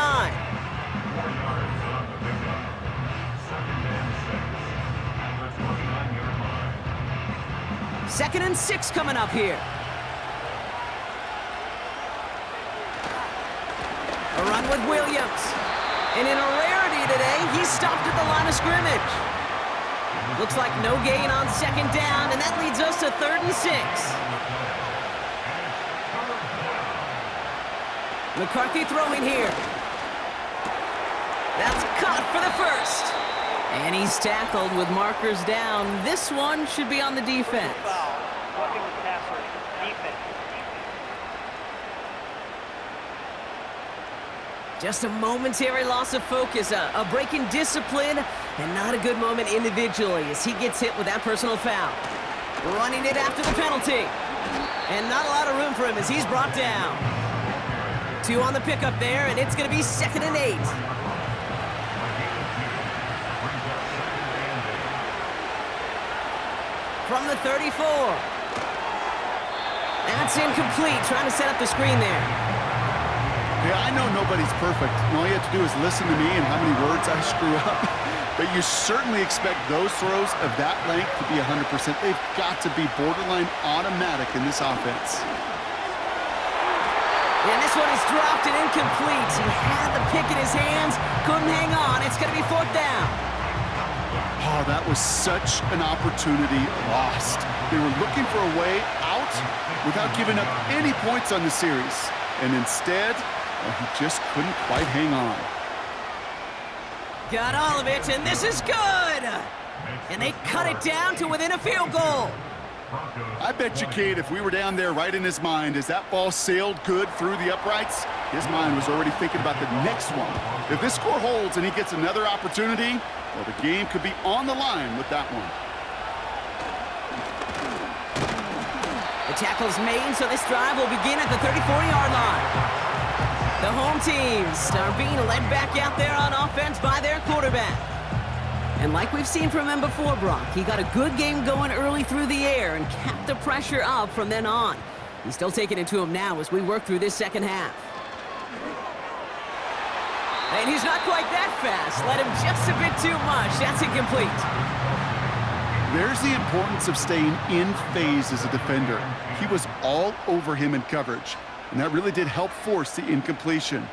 Speaker 3: 2nd and 6 coming up here. A run with Williams. And in a rarity today, he's stopped at the line of scrimmage. Looks like no gain on 2nd down, and that leads us to 3rd and 6. McCarthy throwing here. That's caught for the 1st. And he's tackled with markers down. This one should be on the defense.
Speaker 6: Foul. Roughing the passer. Defense.
Speaker 3: Just a momentary loss of focus, a break in discipline, and not a good moment individually as he gets hit with that personal foul. Running it after the penalty. And not a lot of room for him as he's brought down. 2 on the pickup there, and it's going to be 2nd and 8. From the 34. That's incomplete, trying to set up the screen there.
Speaker 4: Yeah, I know nobody's perfect, and all you have to do is listen to me and how many words I screw up. But you certainly expect those throws of that length to be 100%. They've got to be borderline automatic in this offense.
Speaker 3: And this one is dropped and incomplete. He had the pick in his hands, couldn't hang on. It's going to be 4th down.
Speaker 4: Oh, that was such an opportunity lost. They were looking for a way out without giving up any points on the series. And instead, well, he just couldn't quite hang on.
Speaker 3: Got all of it, and this is good! And they cut it down to within a field goal.
Speaker 4: I bet you, Kate, if we were down there right in his mind as that ball sailed good through the uprights, His mind was already thinking about the next one. If this score holds and he gets another opportunity, well, the game could be on the line with that one.
Speaker 3: The tackle's made, so this drive will begin at the 34-yard line. The home teams are being led back out there on offense by their quarterback. And like we've seen from him before, Brock, he got a good game going early through the air and kept the pressure up from then on. He's still taking it to him now as we work through this second half. And he's not quite that fast. Let him just a bit too much. That's incomplete.
Speaker 4: There's the importance of staying in phase as a defender. He was all over him in coverage, and that really did help force the incompletion.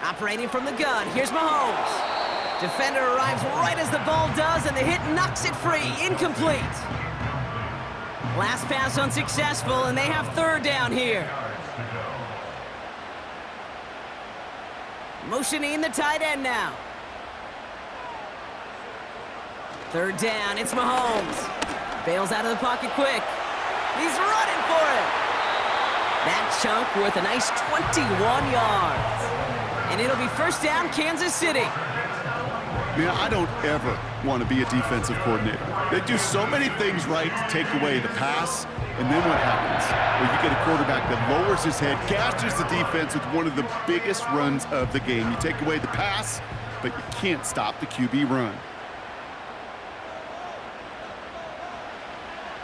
Speaker 3: Operating from the gun, here's Mahomes. Defender arrives right as the ball does, and the hit knocks it free. Incomplete. Last pass unsuccessful, and they have third down here. Motioning the tight end now. Third down, it's Mahomes. Bails out of the pocket quick. He's running for it. That chunk worth a nice 21 yards. And it'll be first down, Kansas City.
Speaker 4: Man, I don't ever want to be a defensive coordinator. They do so many things right to take away the pass, and then what happens? Well, you get a quarterback that lowers his head, gashes the defense with one of the biggest runs of the game. You take away the pass, but you can't stop the QB run.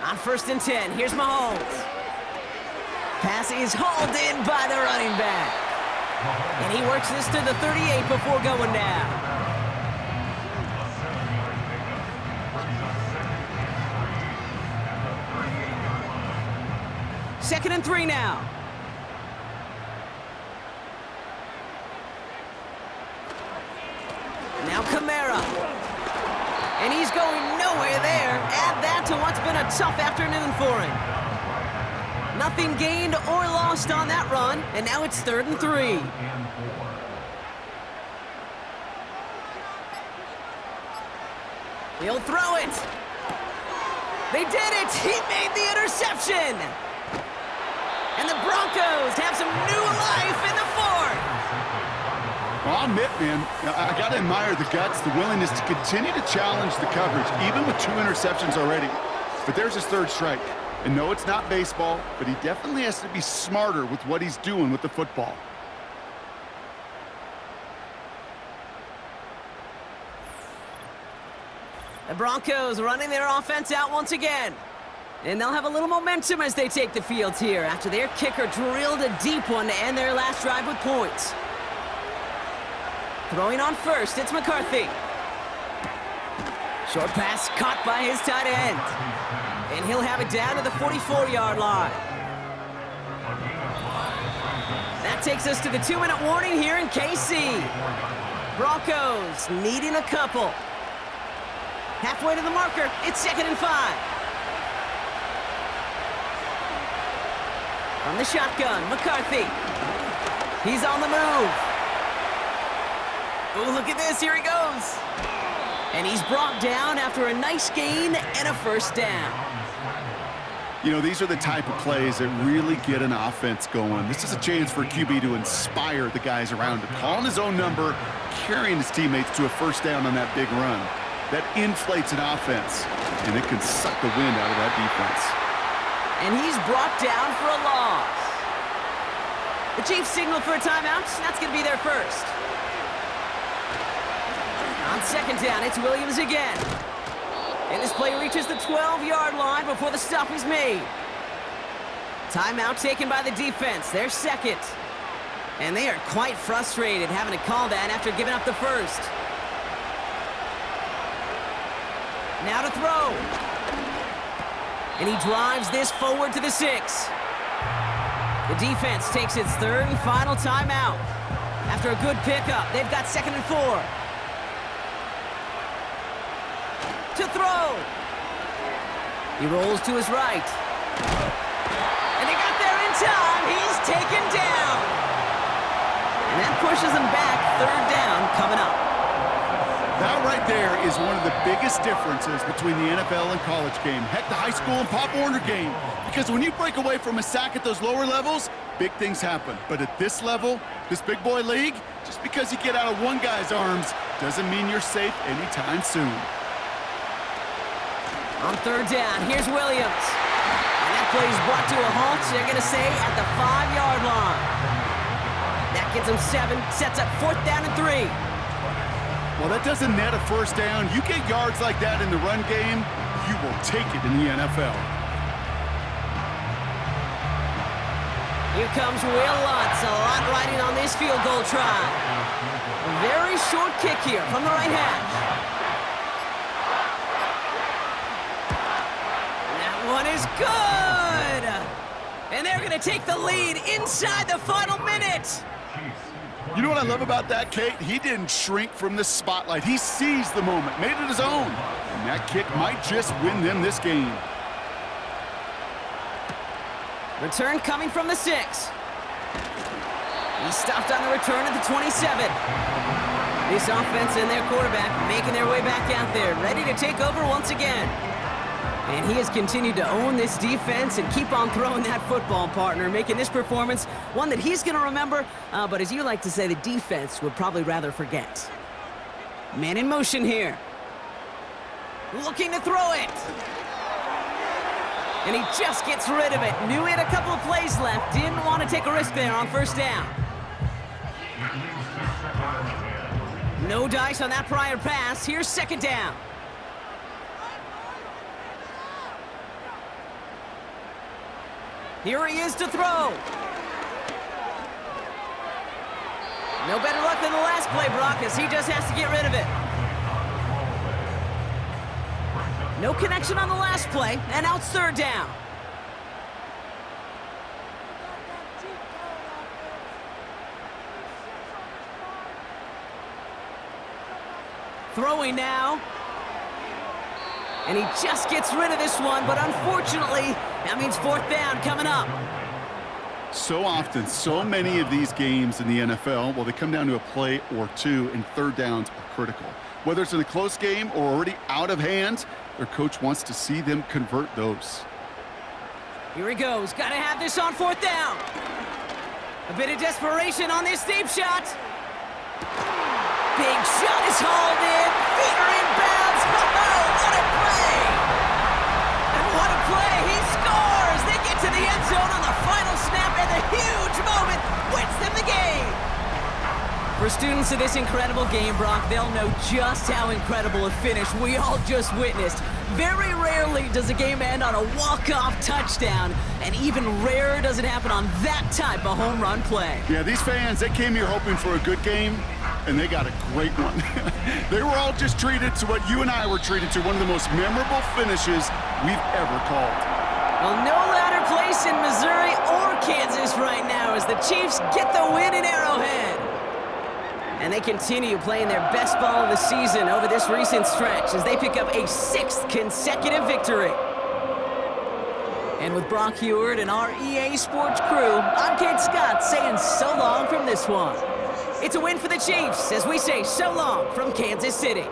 Speaker 3: On 1st and 10, here's Mahomes. Pass is hauled in by the running back. And he works this to the 38 before going down. Second and 3 now. Now Kamara. And he's going nowhere there. Add that to what's been a tough afternoon for him. Nothing gained or lost on that run, and now it's 3rd and 3. He'll throw it. They did it. He made the interception. And the Broncos have some new life in the 4th.
Speaker 4: Well, I'll admit, man, I got to admire the guts, the willingness to continue to challenge the coverage, even with 2 interceptions already. But there's his 3rd strike. And no, it's not baseball, but he definitely has to be smarter with what he's doing with the football.
Speaker 3: The Broncos running their offense out once again. And they'll have a little momentum as they take the field here after their kicker drilled a deep one to end their last drive with points. Throwing on first, it's McCarthy. Short pass caught by his tight end. And he'll have it down to the 44-yard line. That takes us to the 2-minute warning here in KC. Broncos needing a couple. Halfway to the marker, it's 2nd and 5. From the shotgun, McCarthy. He's on the move. Oh, look at this, here he goes. And he's brought down after a nice gain and a first down.
Speaker 4: You know, these are the type of plays that really get an offense going. This is a chance for a QB to inspire the guys around him. Calling his own number, carrying his teammates to a first down on that big run. That inflates an offense, and it can suck the wind out of that defense.
Speaker 3: And he's brought down for a loss. The Chiefs signal for a timeout. That's going to be their first. On 2nd down, it's Williams again. And this play reaches the 12-yard line before the stop is made. Timeout taken by the defense, their 2nd. And they are quite frustrated having to call that after giving up the first. Now to throw. And he drives this forward to the 6. The defense takes its 3rd and final timeout. After a good pickup, they've got 2nd and 4. To throw. He rolls to his right. And they got there in time. He's taken down. And that pushes him back. 3rd down coming up.
Speaker 4: That right there is one of the biggest differences between the NFL and college game. Heck, the high school and Pop Warner game. Because when you break away from a sack at those lower levels, big things happen. But at this level, this big boy league, just because you get out of one guy's arms doesn't mean you're safe anytime soon.
Speaker 3: On third down, here's Williams. And that play is brought to a halt, so they're going to say at the 5-yard line. That gets them 7, sets up 4th down and 3.
Speaker 4: Well, that doesn't net a first down. You get yards like that in the run game, you will take it in the NFL.
Speaker 3: Here comes Will Lutz, a lot riding on this field goal try. A very short kick here from the right hash. That one is good! And they're going to take the lead inside the final minute.
Speaker 4: You know what I love about that, Kate? He didn't shrink from the spotlight. He seized the moment, made it his own. And that kick might just win them this game.
Speaker 3: Return coming from the 6. He stopped on the return at the 27. This offense and their quarterback making their way back out there, ready to take over once again. And he has continued to own this defense and keep on throwing that football, partner, making this performance one that he's going to remember, but as you like to say, the defense would probably rather forget. Man in motion here. Looking to throw it. And he just gets rid of it. Knew he had a couple of plays left. Didn't want to take a risk there on first down. No dice on that prior pass. Here's 2nd down. Here he is to throw. No better luck than the last play, Brock, as he just has to get rid of it. No connection on the last play, and now it's 3rd down. Throwing now. And he just gets rid of this one, but unfortunately, that means 4th down coming up.
Speaker 4: So often, so many of these games in the NFL, well, they come down to a play or two, and 3rd downs are critical. Whether it's in a close game or already out of hand, their coach wants to see them convert those.
Speaker 3: Here he goes. Got to have this on 4th down. A bit of desperation on this deep shot. Big shot is hauled in. Feet are in bounds. Oh, what a play! And what a play! He scores! They get to the end zone on the final snap, and the huge moment wins them the game. For students of this incredible game, Brock, they'll know just how incredible a finish we all just witnessed. Very rarely does a game end on a walk-off touchdown, and even rarer does it happen on that type of home run play.
Speaker 4: Yeah, these fans, they came here hoping for a good game, and they got a great one. They were all just treated to what you and I were treated to, one of the most memorable finishes we've ever called.
Speaker 3: Well, no louder place in Missouri or Kansas right now as the Chiefs get the win in Arrowhead. And they continue playing their best ball of the season over this recent stretch as they pick up a 6th consecutive victory. And with Brock Heward and our EA Sports crew, I'm Kate Scott saying so long from this one. It's a win for the Chiefs as we say so long from Kansas City.